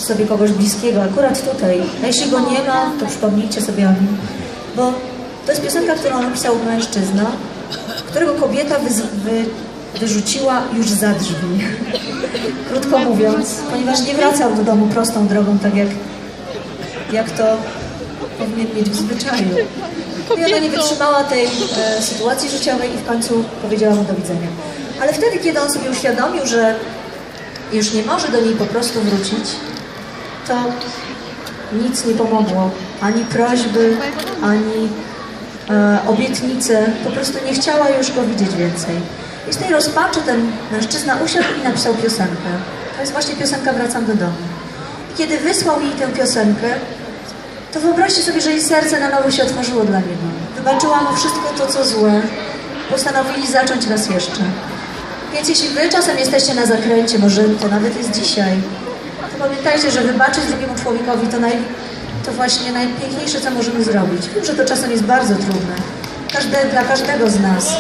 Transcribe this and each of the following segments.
sobie kogoś bliskiego, akurat tutaj. A jeśli go nie ma, to przypomnijcie sobie o nim. Bo to jest piosenka, którą napisał mężczyzna, którego kobieta wyrzuciła już za drzwi. Krótko mówiąc, ponieważ nie wracał do domu prostą drogą, tak jak to powinien mieć w zwyczaju. I ona nie wytrzymała tej sytuacji życiowej i w końcu powiedziała mu do widzenia. Ale wtedy, kiedy on sobie uświadomił, że już nie może do niej po prostu wrócić, to nic nie pomogło. Ani prośby, ani obietnice. Po prostu nie chciała już go widzieć więcej. I z tej rozpaczy ten mężczyzna usiadł i napisał piosenkę. To jest właśnie piosenka Wracam do domu. I kiedy wysłał jej tę piosenkę, to wyobraźcie sobie, że jej serce na nowo się otworzyło dla niego. Wybaczyła mu wszystko to, co złe. Postanowili zacząć raz jeszcze. Więc jeśli wy czasem jesteście na zakręcie, może to nawet jest dzisiaj, to pamiętajcie, że wybaczyć drugiemu człowiekowi to właśnie najpiękniejsze, co możemy zrobić. Wiem, że to czasem jest bardzo trudne. Dla każdego z nas.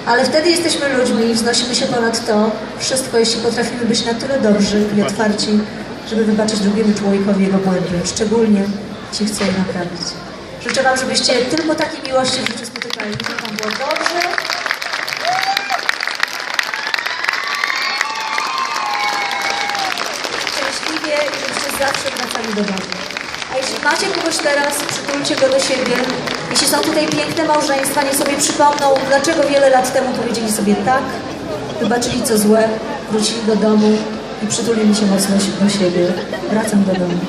Ale wtedy jesteśmy ludźmi i wznosimy się ponad to wszystko, jeśli potrafimy być na tyle dobrzy i otwarci, żeby wybaczyć drugiemu człowiekowi jego błędy. Szczególnie ci chcę je naprawić. Życzę wam, żebyście tylko takiej miłości w życiu spotykali. Żeby wam było dobrze. Szczęśliwie i żebyście zawsze wracali do domu. A jeśli macie kogoś teraz, przytulcie go do siebie. Jeśli są tutaj piękne małżeństwa, niech sobie przypomną, dlaczego wiele lat temu powiedzieli sobie tak, wybaczyli co złe, wrócili do domu i przytulili się mocno do siebie. Wracam do domu.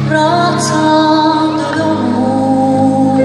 Wracam do domu.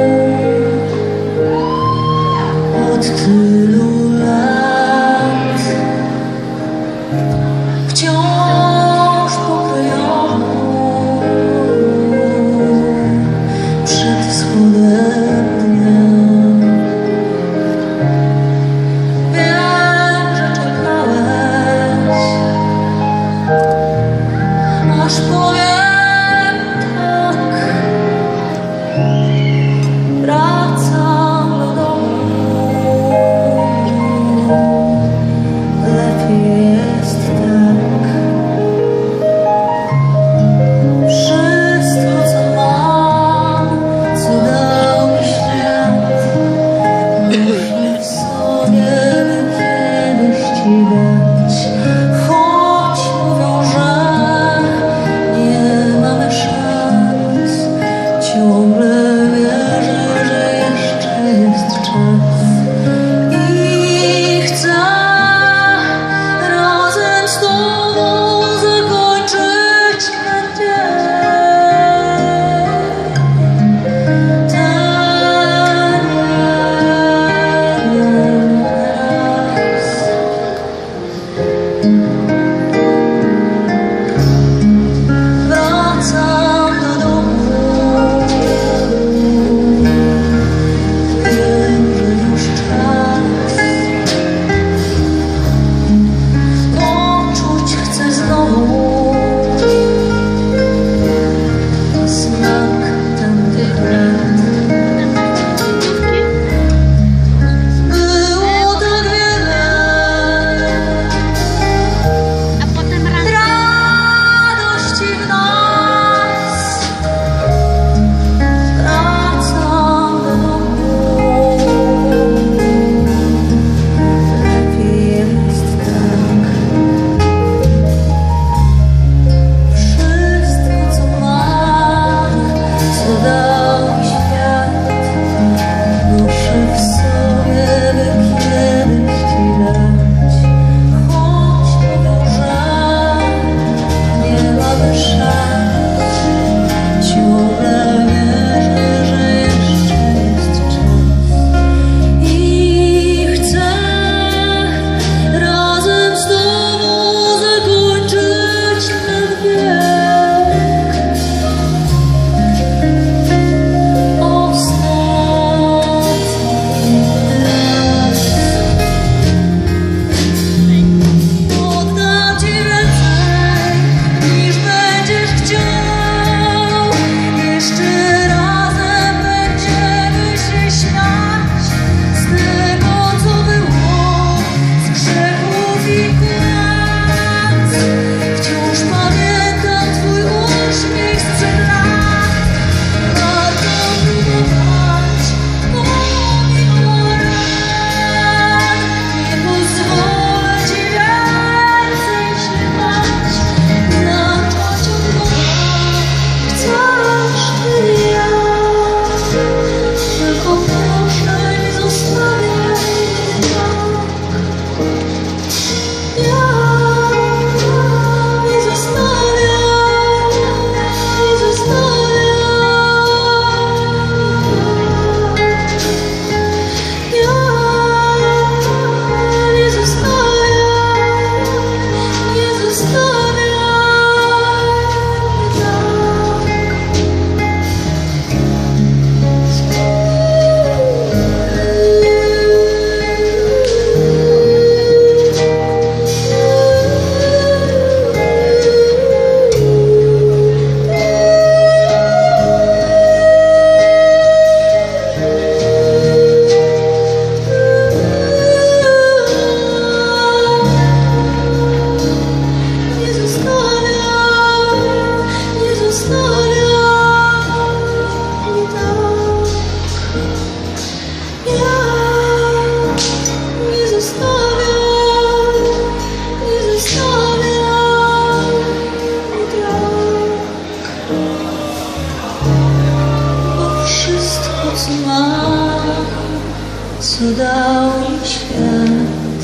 co dał mi świat,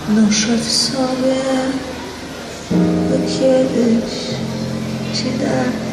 noszę w sobie, by kiedyś Ci dać.